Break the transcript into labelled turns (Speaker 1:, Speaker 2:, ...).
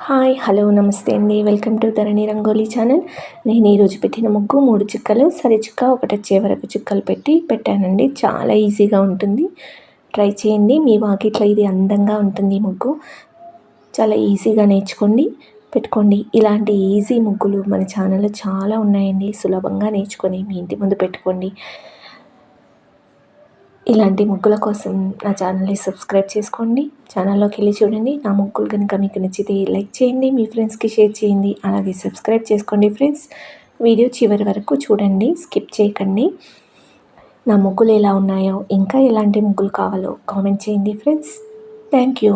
Speaker 1: Hi hello నమస్తే అండి. Welcome to Dharani rangoli channel. నేను ఈరోజు పెట్టిన ముగ్గు 3 చుక్కలు సరి చుక్క ఒకటొచ్చే వరకు చుక్కలు పెట్టానండి. చాలా ఈజీగా ఉంటుంది, ట్రై చేయండి. మీ వాకిట్లో ఇది అందంగా ఉంటుంది ఈ ముగ్గు. చాలా ఈజీగా నేర్చుకోండి, పెట్టుకోండి. ఇలాంటి ఈజీ ముగ్గులు మన ఛానల్లో చాలా ఉన్నాయండి. సులభంగా నేర్చుకొని మీ ఇంటి ముందు పెట్టుకోండి. ఇలాంటి ముగ్గుల కోసం నా ఛానల్ని సబ్స్క్రైబ్ చేసుకోండి. ఛానల్లోకి వెళ్ళి చూడండి. నా ముగ్గులు కనుక మీకు నచ్చితే లైక్ చేయండి, మీ ఫ్రెండ్స్కి షేర్ చేయండి, అలాగే సబ్స్క్రైబ్ చేసుకోండి ఫ్రెండ్స్. వీడియో చివరి వరకు చూడండి, స్కిప్ చేయకండి. నా ముగ్గులు ఎలా ఉన్నాయో, ఇంకా ఎలాంటి ముగ్గులు కావాలో కామెంట్ చేయండి ఫ్రెండ్స్. Thank you.